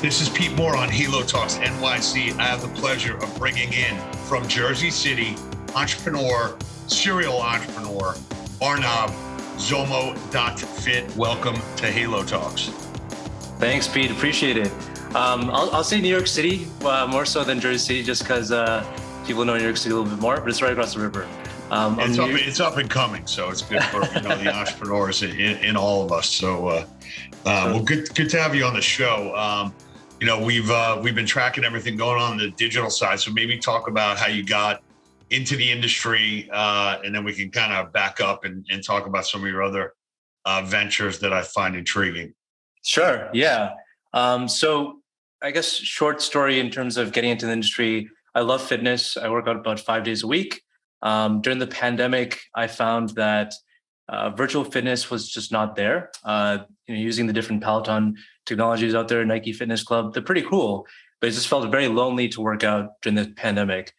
This is Pete Moore on Helo Talks NYC. I have the pleasure of bringing in from Jersey City, entrepreneur, serial entrepreneur, Arnab, Zomo.fit. Welcome to Helo Talks. Thanks, Pete. Appreciate it. I'll say New York City more so than Jersey City, just because people know New York City a little bit more, but it's right across the river. It's up and coming, so it's good for the entrepreneurs in all of us. So, well, good to have you on the show. We've been tracking everything going on the digital side. So maybe talk about how you got into the industry, and then we can kind of back up and talk about some of your other ventures that I find intriguing. Sure. Yeah. So I guess short story in terms of getting into the industry. I love fitness. I work out about 5 days a week. During the pandemic, I found that virtual fitness was just not there. Using the different Peloton technologies out there, Nike Fitness Club, they're pretty cool, but it just felt very lonely to work out during the pandemic.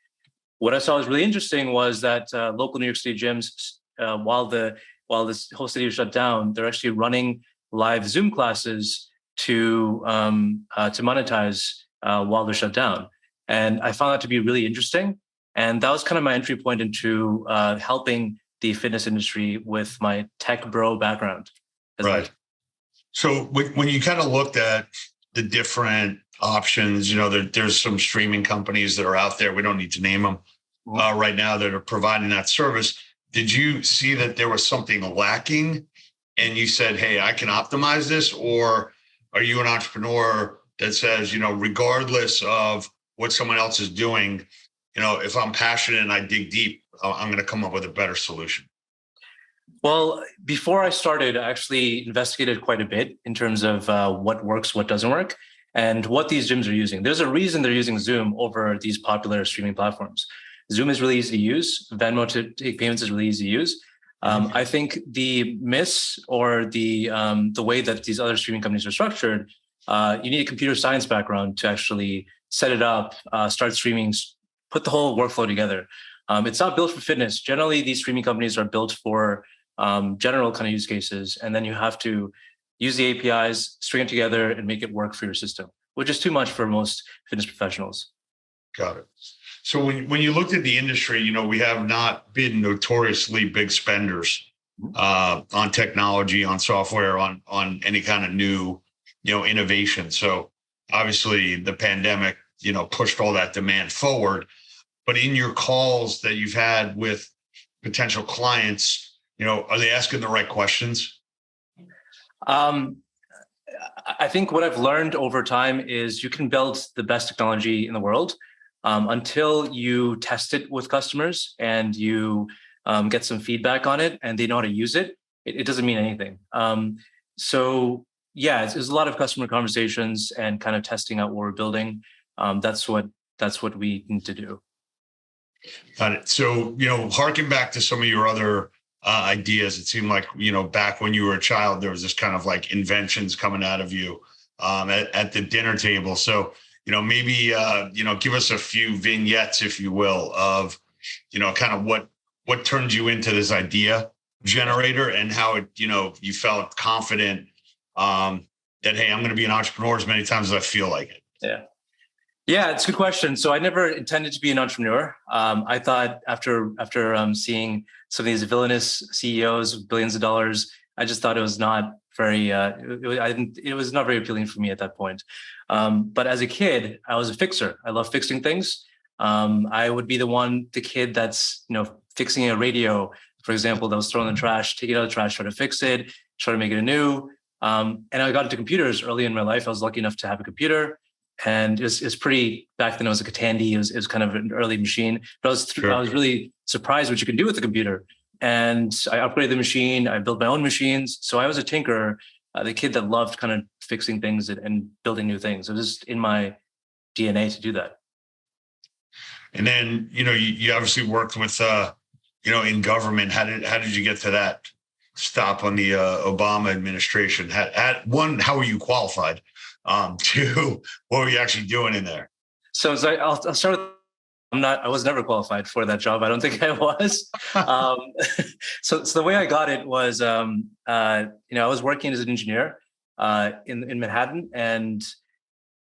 What I saw was really interesting was that local New York City gyms, while this whole city was shut down, they're actually running live Zoom classes to monetize while they're shut down. And I found that to be really interesting. And that was kind of my entry point into helping the fitness industry with my tech bro background. Right. So when you kind of looked at the different options, there's some streaming companies that are out there. We don't need to name them right now that are providing that service. Did you see that there was something lacking and you said, hey, I can optimize this? Or are you an entrepreneur that says, regardless of what someone else is doing, if I'm passionate and I dig deep, I'm going to come up with a better solution? Well, before I started, I actually investigated quite a bit in terms of what works, what doesn't work, and what these gyms are using. There's a reason they're using Zoom over these popular streaming platforms. Zoom is really easy to use. Venmo to take payments is really easy to use. I think the miss or the way that these other streaming companies are structured, you need a computer science background to actually set it up, start streaming, put the whole workflow together. It's not built for fitness. Generally, these streaming companies are built for general kind of use cases, and then you have to use the APIs, string it together, and make it work for your system, which is too much for most fitness professionals. Got it. So when you looked at the industry, we have not been notoriously big spenders on technology, on software, on any kind of new, innovation. So obviously the pandemic, pushed all that demand forward. But in your calls that you've had with potential clients, are they asking the right questions? I think what I've learned over time is you can build the best technology in the world until you test it with customers and you get some feedback on it and they know how to use it. It doesn't mean anything. So yeah, it's a lot of customer conversations and kind of testing out what we're building. That's what we need to do. Got it. So, harking back to some of your other ideas, it seemed like, back when you were a child, there was this kind of like inventions coming out of you at the dinner table. So, maybe, give us a few vignettes, if you will, of, kind of what turned you into this idea generator and how it, you felt confident that, hey, I'm going to be an entrepreneur as many times as I feel like it. Yeah, it's a good question. So I never intended to be an entrepreneur. I thought after seeing some of these villainous CEOs with billions of dollars, I just thought it was not very. It was not very appealing for me at that point. But as a kid, I was a fixer. I love fixing things. I would be the kid that's fixing a radio, for example, that was thrown in the trash, take it out of the trash, try to fix it, try to make it anew. And I got into computers early in my life. I was lucky enough to have a computer. And it was pretty, back then it was like a Tandy, it was kind of an early machine, but I was really surprised what you can do with the computer. And I upgraded the machine, I built my own machines. So I was a tinkerer, the kid that loved kind of fixing things and building new things. It was just in my DNA to do that. And then, you obviously worked with, in government. How did you get to that stop on the Obama administration? How were you qualified? Two, what were you actually doing in there? So I'll start with, I was never qualified for that job. I don't think I was. So the way I got it was, I was working as an engineer in Manhattan, and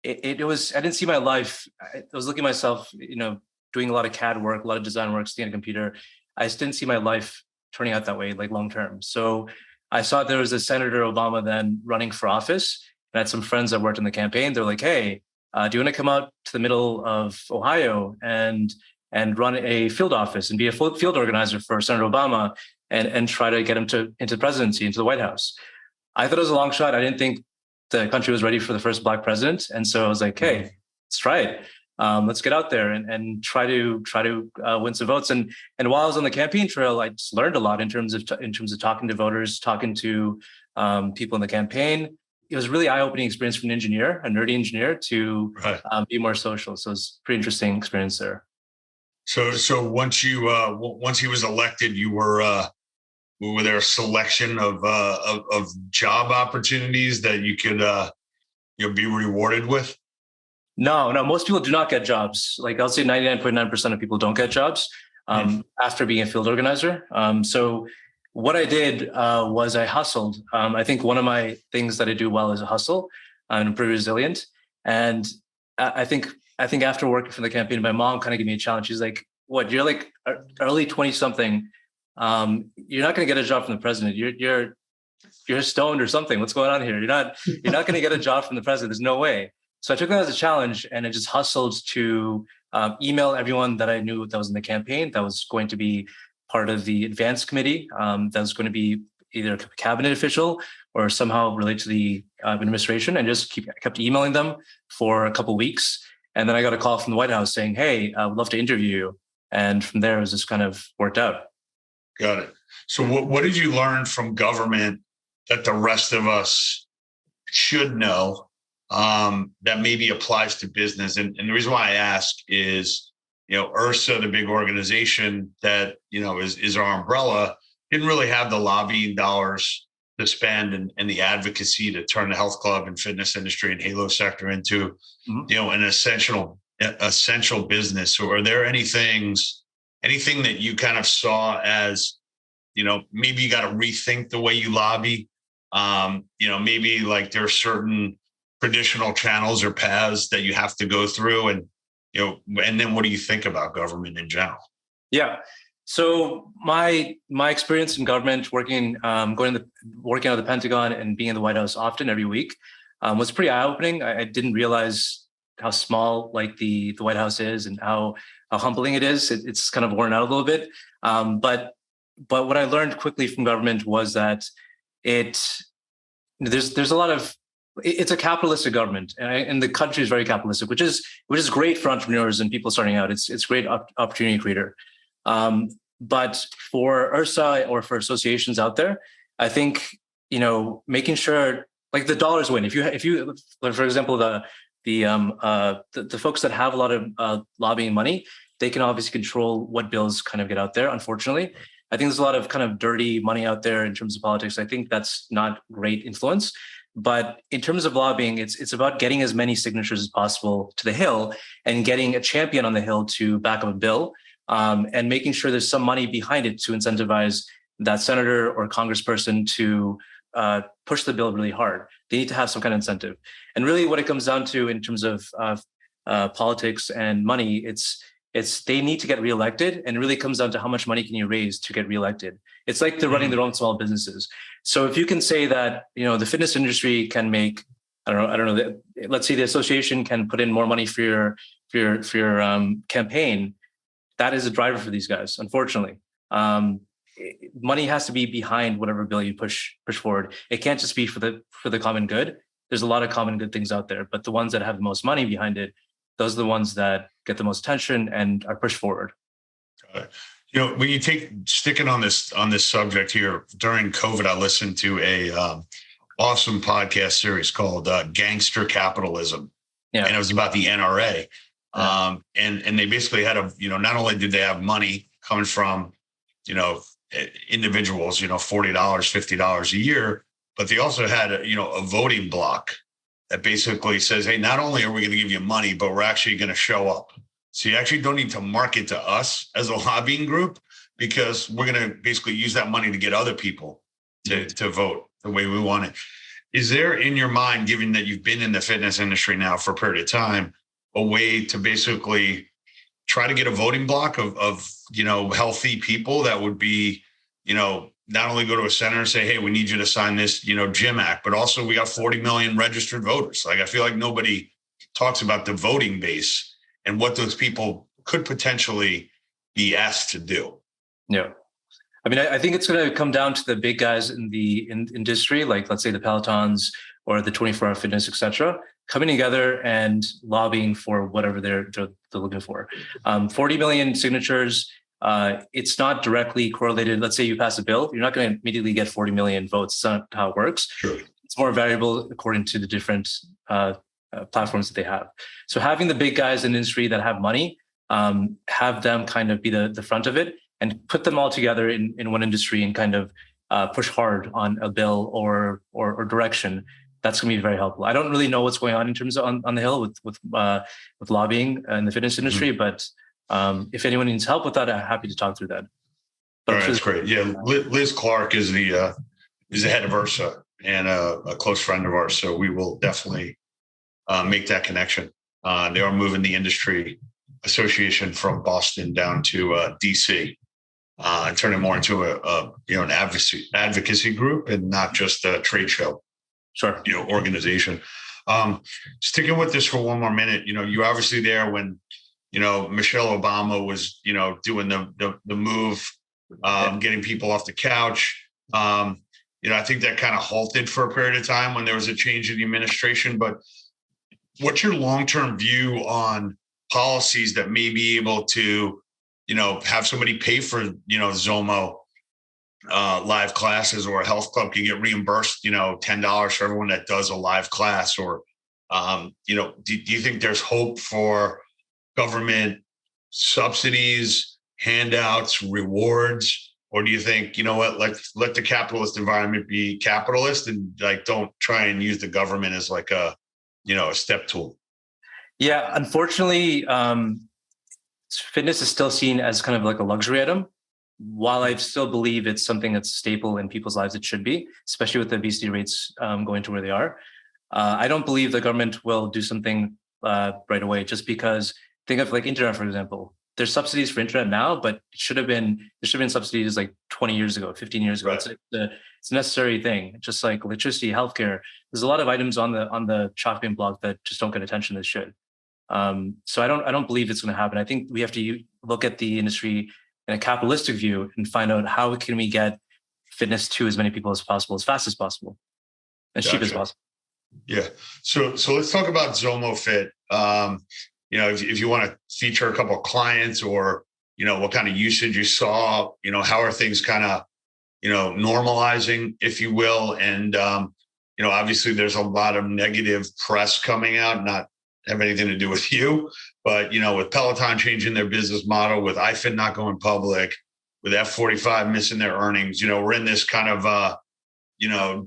I didn't see my life. I was looking at myself, doing a lot of CAD work, a lot of design work, sitting on a computer. I just didn't see my life turning out that way, like long term. So I saw there was a Senator Obama then running for office, and I had some friends that worked in the campaign. They're like, "Hey, do you want to come out to the middle of Ohio and run a field office and be a field organizer for Senator Obama and try to get him into the presidency, into the White House?" I thought it was a long shot. I didn't think the country was ready for the first Black president, and so I was like, "Hey, let's try it. Let's get out there and try to win some votes." And while I was on the campaign trail, I just learned a lot in terms of talking to voters, talking to people in the campaign. It was a really eye-opening experience for an engineer, a nerdy engineer, to be more social. So it's a pretty interesting experience there. So once he was elected, you were there a selection of job opportunities that you could be rewarded with? No. Most people do not get jobs. Like I'll say 99.9% of people don't get jobs after being a field organizer. So what I did was I hustled. I think one of my things that I do well is a hustle. I'm pretty resilient. And I think after working for the campaign, my mom kind of gave me a challenge. She's like, "What? You're like early 20 something. You're not going to get a job from the president. You're stoned or something. What's going on here? You're not going to get a job from the president. There's no way." So I took that as a challenge, and I just hustled to email everyone that I knew that was in the campaign, that was going to be part of the advance committee, that was going to be either a cabinet official or somehow related to the administration, and just kept emailing them for a couple of weeks. And then I got a call from the White House saying, "Hey, I would love to interview you." And from there, it was just kind of worked out. Got it. So what did you learn from government that the rest of us should know that maybe applies to business? And the reason why I ask is, IRSA, the big organization that, is our umbrella, didn't really have the lobbying dollars to spend and the advocacy to turn the health club and fitness industry and Halo sector into, an essential business. So are there anything that you kind of saw as, maybe you got to rethink the way you lobby? Maybe like there are certain traditional channels or paths that you have to go through, and then what do you think about government in general? Yeah. So my experience in government, working out of the Pentagon and being in the White House often every week, was pretty eye-opening. I didn't realize how small like the White House is and how humbling it is. It's kind of worn out a little bit. But what I learned quickly from government was that there's a lot of, it's a capitalistic government, and the country is very capitalistic, which is great for entrepreneurs and people starting out. It's great opportunity creator. But for IRSA or for associations out there, I think making sure like the dollars win. If you for example the folks that have a lot of lobbying money, they can obviously control what bills kind of get out there. Unfortunately, I think there's a lot of kind of dirty money out there in terms of politics. I think that's not great influence. But in terms of lobbying, it's about getting as many signatures as possible to the Hill and getting a champion on the Hill to back up a bill, and making sure there's some money behind it to incentivize that senator or congressperson to push the bill really hard. They need to have some kind of incentive. And really what it comes down to in terms of politics and money, it's they need to get reelected, and it really comes down to how much money can you raise to get reelected. It's like they're running their own small businesses. So if you can say that, the fitness industry can make, I don't know, let's say the association can put in more money for your campaign, that is a driver for these guys, unfortunately. Money has to be behind whatever bill you push forward. It can't just be for the common good. There's a lot of common good things out there, but the ones that have the most money behind it, those are the ones that get the most attention and are pushed forward. When you sticking on this subject here, during COVID, I listened to a awesome podcast series called Gangster Capitalism. Yeah. And it was about the NRA. Yeah. And they basically had not only did they have money coming from, individuals, $40, $50 a year, but they also had a voting block that basically says, hey, not only are we going to give you money, but we're actually going to show up. So you actually don't need to market to us as a lobbying group, because we're going to basically use that money to get other people to vote the way we want it. is there in your mind, given that you've been in the fitness industry now for a period of time, a way to basically try to get a voting block of healthy people that would be, not only go to a center and say, hey, we need you to sign this, Gym Act, but also we got 40 million registered voters. Like, I feel like nobody talks about the voting base and what those people could potentially be asked to do. Yeah. I mean, I think it's going to come down to the big guys in the industry, like let's say the Pelotons or the 24-hour fitness, et cetera, coming together and lobbying for whatever they're looking for. 40 million signatures. It's not directly correlated. Let's say you pass a bill, you're not going to immediately get 40 million votes. It's not how it works. Sure. It's more variable according to the different platforms that they have. So having the big guys in the industry that have money, have them kind of be the front of it and put them all together in one industry and kind of push hard on a bill or direction. That's going to be very helpful. I don't really know what's going on in terms of on the Hill with lobbying in the fitness industry, but if anyone needs help with that, I'm happy to talk through that. All right, that's great. Yeah, Liz Clark is the head of URSA and a close friend of ours, so we will definitely make that connection. They are moving the industry association from Boston down to DC, and turning more into an advocacy group and not just a trade show. Sure. Organization. Sticking with this for one more minute, you obviously there when, Michelle Obama was, doing the move, getting people off the couch. I think that kind of halted for a period of time when there was a change in the administration. But what's your long-term view on policies that may be able to, have somebody pay for, Zomo live classes, or a health club can get reimbursed, $10 for everyone that does a live class? Or, do you think there's hope for government subsidies, handouts, rewards? Or do you think, let the capitalist environment be capitalist and don't try and use the government as a step tool? Yeah, unfortunately, fitness is still seen as kind of like a luxury item. While I still believe it's something that's staple in people's lives, it should be, especially with the obesity rates going to where they are. I don't believe the government will do something right away, just because think of internet, for example. There's subsidies for internet now, but there should have been subsidies 20 years ago, 15 years ago. Right. It's a necessary thing, just like electricity, healthcare. There's a lot of items on the chopping block that just don't get attention that should. So I don't believe it's going to happen. I think we have to look at the industry in a capitalistic view and find out how can we get fitness to as many people as possible, as fast as possible, as cheap as possible. Yeah. So let's talk about Zomo.fit. If you want to feature a couple of clients, or, what kind of usage you saw, how are things kind of, normalizing, if you will. And, obviously there's a lot of negative press coming out, not have anything to do with you, but, with Peloton changing their business model, with iFit not going public, with F45 missing their earnings, we're in this kind of,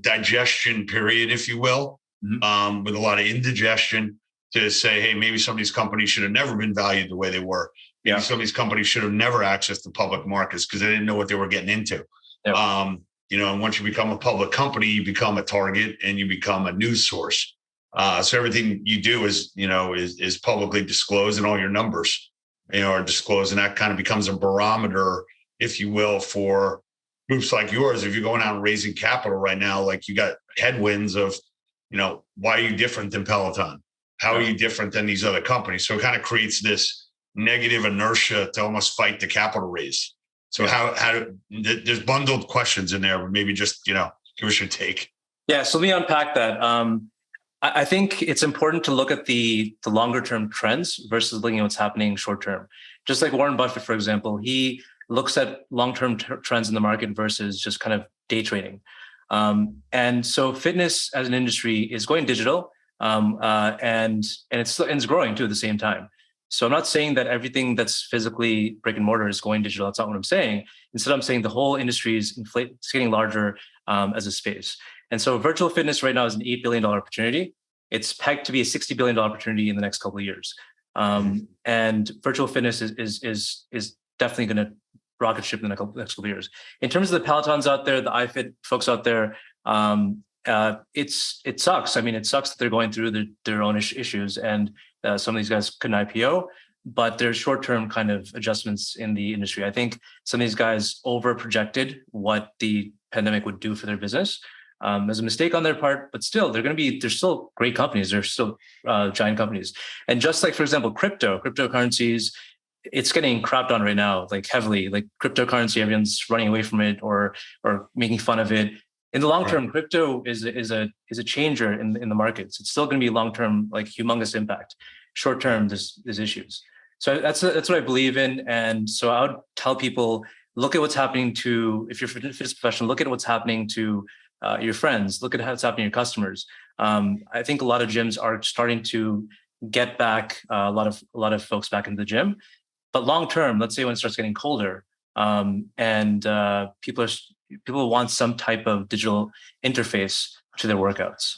digestion period, if you will, with a lot of indigestion to say, hey, maybe some of these companies should have never been valued the way they were. Maybe some of these companies should have never accessed the public markets because they didn't know what they were getting into. Yeah. And once you become a public company, you become a target and you become a news source. So everything you do is publicly disclosed, and all your numbers, are disclosed. And that kind of becomes a barometer, if you will, for groups like yours. If you're going out and raising capital right now, you got headwinds of, why are you different than Peloton? How are you different than these other companies? So it kind of creates this negative inertia to almost fight the capital raise. So there's bundled questions in there, but maybe just, give us your take. Yeah. So let me unpack that. I think it's important to look at the longer term trends versus looking at what's happening short term. Just like Warren Buffett, for example, he looks at long-term trends in the market versus just kind of day trading. And so fitness as an industry is going digital. And it's growing too at the same time. So I'm not saying that everything that's physically brick and mortar is going digital. That's not what I'm saying. Instead, I'm saying the whole industry is it's getting larger as a space. And so virtual fitness right now is an $8 billion opportunity. It's pegged to be a $60 billion opportunity in the next couple of years. And virtual fitness is definitely going to rocket ship in the next couple of years. In terms of the Pelotons out there, the iFit folks out there, it sucks. I mean, it sucks that they're going through their own issues, and some of these guys couldn't IPO, but there's short-term kind of adjustments in the industry. I think some of these guys over-projected what the pandemic would do for their business. There's a mistake on their part, but still, they're still great companies. They're still giant companies. And just like, for example, cryptocurrencies, it's getting crapped on right now, like heavily. Like cryptocurrency, everyone's running away from it or making fun of it. In the long term, crypto is a changer in the markets. It's still going to be long term, like humongous impact. Short term, there's issues. So that's what I believe in. And so I would tell people, look at what's happening if you're a fitness professional, look at what's happening to your friends, look at what's happening to your customers. I think a lot of gyms are starting to get back a lot of folks back into the gym. But long term, let's say when it starts getting colder, and people want some type of digital interface to their workouts.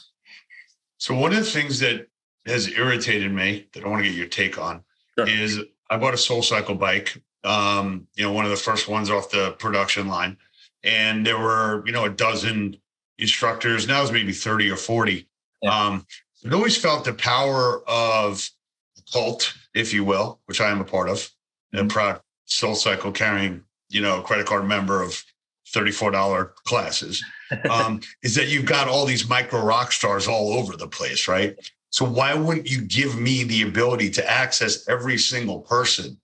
So one of the things that has irritated me that I want to get your take on is I bought a SoulCycle bike, one of the first ones off the production line. And there were, a dozen instructors. Now it's maybe 30 or 40. Yeah. I've always felt the power of the cult, if you will, which I am a part of, and proud SoulCycle carrying, a credit card member of $34 classes, is that you've got all these micro rock stars all over the place, right? So why wouldn't you give me the ability to access every single person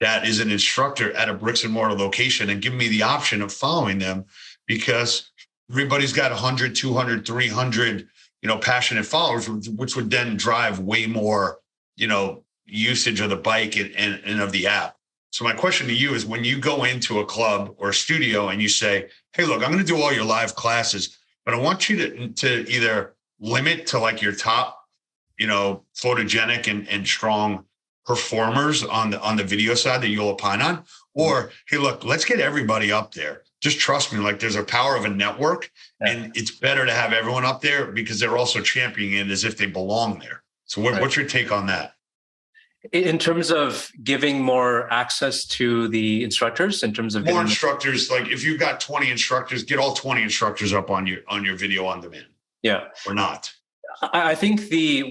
that is an instructor at a bricks and mortar location and give me the option of following them? Because everybody's got 100, 200, 300, passionate followers, which would then drive way more, usage of the bike and of the app. So my question to you is, when you go into a club or a studio and you say, hey, look, I'm going to do all your live classes, but I want you to either limit to like your top, photogenic and strong performers on the video side that you'll opine on, or, hey, look, let's get everybody up there. Just trust me, like there's a power of a network, and it's better to have everyone up there because they're also championing it as if they belong there. So what's your take on that? In terms of giving more access to the instructors, in terms of more instructors, like if you've got 20 instructors, get all 20 instructors up on your video on demand. Yeah. Or not. I think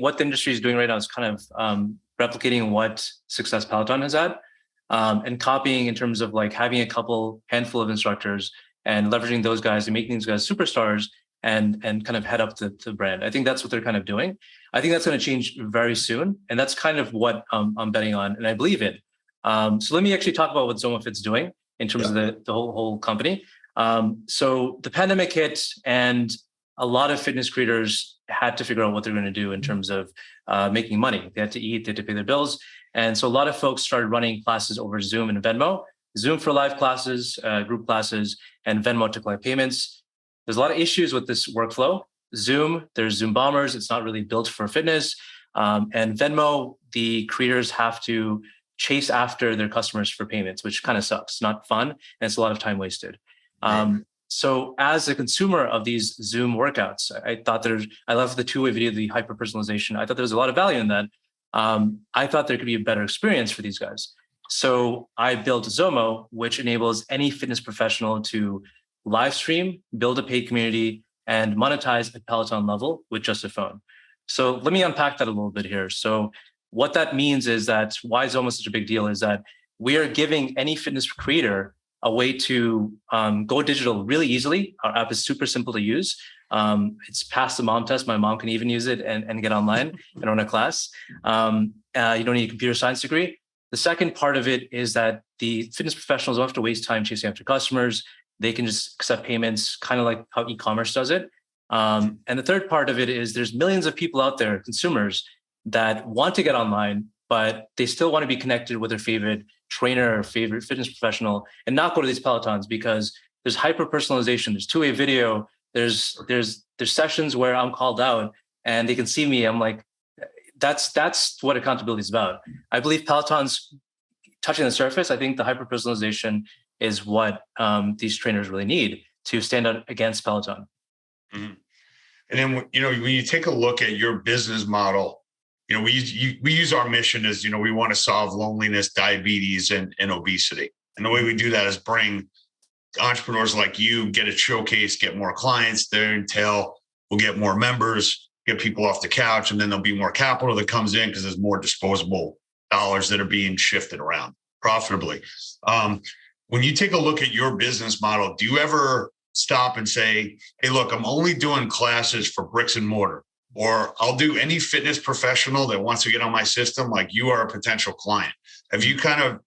what the industry is doing right now is kind of replicating what success Peloton has had, and copying in terms of like having a handful of instructors and leveraging those guys and making these guys superstars and kind of head up the brand. I think that's what they're kind of doing. I think that's going to change very soon. And that's kind of what I'm betting on, and I believe in. So let me actually talk about what Zomo.fit's doing in terms of the whole company. So the pandemic hit, and a lot of fitness creators had to figure out what they're going to do in terms of making money. They had to eat, they had to pay their bills. And so a lot of folks started running classes over Zoom and Venmo. Zoom for live classes, group classes, and Venmo took live payments. There's a lot of issues with this workflow. There's Zoom bombers. It's not really built for fitness. And Venmo, the creators have to chase after their customers for payments, which kind of sucks. It's not fun, and it's a lot of time wasted. So as a consumer of these Zoom workouts, I love the two-way video, the hyper-personalization. I thought there was a lot of value in that. I thought there could be a better experience for these guys. So I built Zomo, which enables any fitness professional to live stream, build a paid community, and monetize at Peloton level with just a phone. So let me unpack that a little bit here. So what that means is that why Zomo is such a big deal is that we are giving any fitness creator a way to go digital really easily. Our app is super simple to use. It's passed the mom test. My mom can even use it and get online and run a class. You don't need a computer science degree. The second part of it is that the fitness professionals don't have to waste time chasing after customers. They can just accept payments, kind of like how e-commerce does it. And the third part of it is there's millions of people out there, consumers, that want to get online, but they still want to be connected with their favorite trainer or favorite fitness professional and not go to these Pelotons because there's hyper-personalization, there's two-way video, there's sessions where I'm called out and they can see me. I'm like, that's what accountability is about. I believe Peloton's touching the surface. I think the hyper-personalization is what these trainers really need to stand out against Peloton. Mm-hmm. And then, when you take a look at your business model, we use our mission as, we want to solve loneliness, diabetes, and obesity. And the way we do that is bring entrepreneurs like you, get a showcase, get more clients there, and tell we'll get more members, get people off the couch, and then there'll be more capital that comes in because there's more disposable dollars that are being shifted around profitably. When you take a look at your business model, do you ever stop and say, hey, look, I'm only doing classes for bricks and mortar, or I'll do any fitness professional that wants to get on my system, like you are a potential client? Have you kind of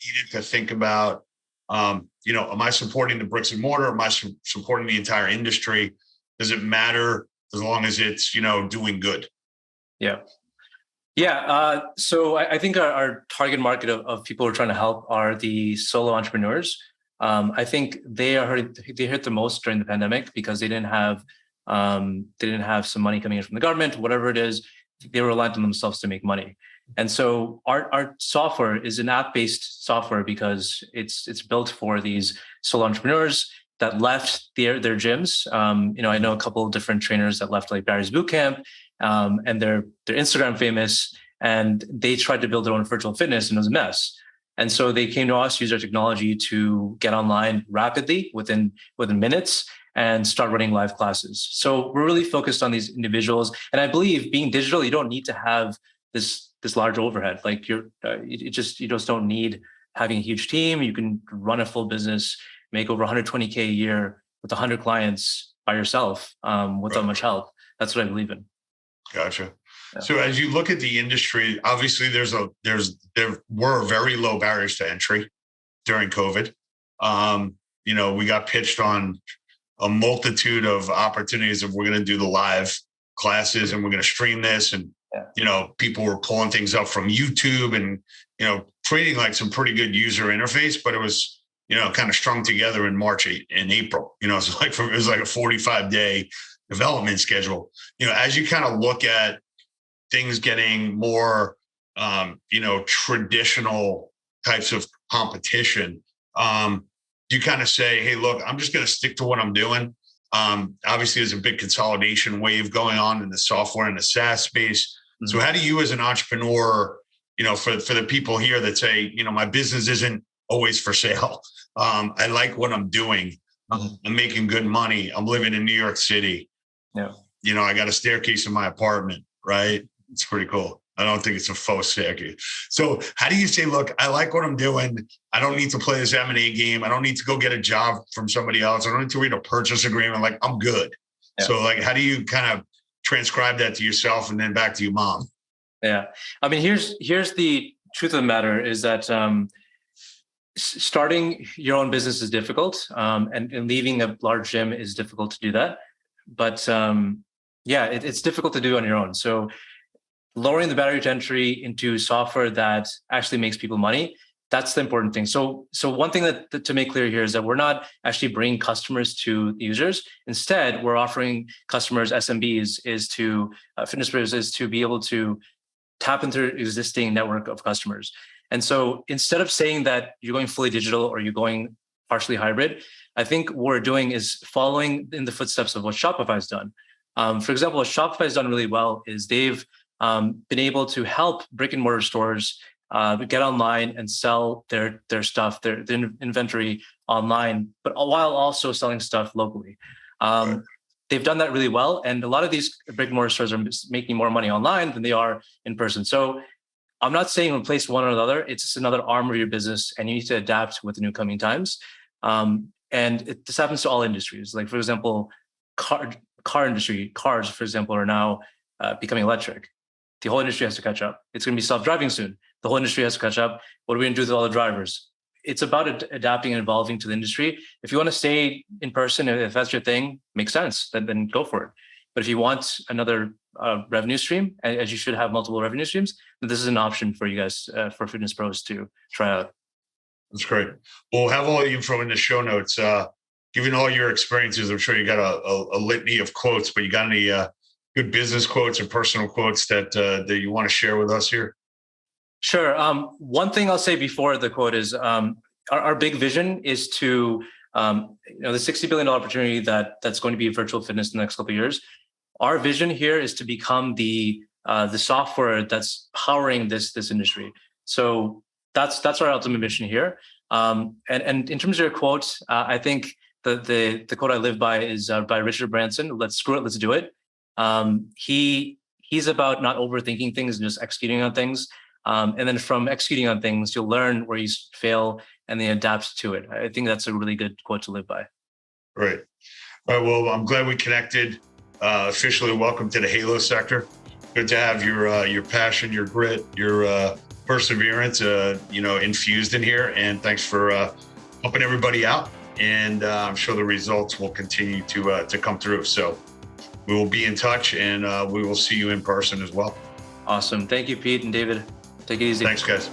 needed to think about, am I supporting the bricks and mortar? Am I supporting the entire industry? Does it matter as long as it's, doing good? Yeah. Yeah. So I think our target market of people we're trying to help are the solo entrepreneurs. I think they hit the most during the pandemic because they didn't have some money coming in from the government, whatever it is. They were reliant on themselves to make money. And so our software is an app-based software because it's built for these solo entrepreneurs that left their gyms. I know a couple of different trainers that left like Barry's Bootcamp, and they're Instagram famous, and they tried to build their own virtual fitness and it was a mess. And so they came to us, use our technology to get online rapidly within minutes and start running live classes. So we're really focused on these individuals. And I believe being digital, you don't need to have this large overhead. Like you just don't need having a huge team. You can run a full business, make over 120K a year with 100 clients by yourself without much help. That's what I believe in. Gotcha. Yeah. So as you look at the industry, obviously there were very low barriers to entry during COVID. We got pitched on a multitude of opportunities if we're going to do the live classes and we're going to stream this. And, people were pulling things up from YouTube and, creating like some pretty good user interface, but it was, kind of strung together in March and April. It was like a 45-day development schedule. As you kind of look at things getting more, traditional types of competition, you kind of say, hey, look, I'm just going to stick to what I'm doing. Obviously, there's a big consolidation wave going on in the software and the SaaS space. Mm-hmm. So how do you as an entrepreneur, for the people here that say, my business isn't always for sale. I like what I'm doing. Mm-hmm. I'm making good money. I'm living in New York City. Yeah. I got a staircase in my apartment, right? It's pretty cool. I don't think it's a faux staircase. So how do you say, look, I like what I'm doing. I don't need to play this M&A game. I don't need to go get a job from somebody else. I don't need to read a purchase agreement. Like, I'm good. Yeah. So like, how do you kind of transcribe that to yourself and then back to your mom? Yeah. I mean, here's the truth of the matter is that starting your own business is difficult, and leaving a large gym is difficult to do that. But it's difficult to do on your own. So lowering the barrier to entry into software that actually makes people money, that's the important thing. So one thing that to make clear here is that we're not actually bringing customers to users. Instead, we're offering customers, SMBs, fitness pros, is to be able to tap into existing network of customers. And so instead of saying that you're going fully digital or you're going partially hybrid, I think what we're doing is following in the footsteps of what Shopify's done. For example, what Shopify's done really well is they've been able to help brick and mortar stores get online and sell their stuff, their inventory online, but while also selling stuff locally. They've done that really well. And a lot of these brick and mortar stores are making more money online than they are in person. So I'm not saying replace one or the other. It's just another arm of your business, and you need to adapt with the new coming times. This happens to all industries. Like, for example, car industry, cars, for example, are now becoming electric. The whole industry has to catch up. It's going to be self-driving soon. The whole industry has to catch up. What are we going to do with all the drivers? It's about adapting and evolving to the industry. If you want to stay in person, if that's your thing, makes sense, then go for it. But if you want another revenue stream, as you should have multiple revenue streams, then this is an option for you guys, for fitness pros to try out. That's great. We'll have all the info in the show notes. Given all your experiences, I'm sure you got a litany of quotes, but you got any good business quotes or personal quotes that you want to share with us here? Sure. One thing I'll say before the quote is our big vision is to, the $60 billion opportunity that's going to be virtual fitness in the next couple of years. Our vision here is to become the software that's powering this industry. So that's our ultimate mission here. And in terms of your quotes, I think the quote I live by is by Richard Branson. Let's screw it. Let's do it. He's about not overthinking things and just executing on things. And then from executing on things, you'll learn where you fail and then adapt to it. I think that's a really good quote to live by. Right. All right. Well, I'm glad we connected. Officially welcome to the Halo sector. Good to have your passion, your grit, your perseverance, infused in here. And thanks for helping everybody out. And I'm sure the results will continue to come through. So we will be in touch, and we will see you in person as well. Awesome. Thank you, Pete and David. Take it easy. Thanks, guys.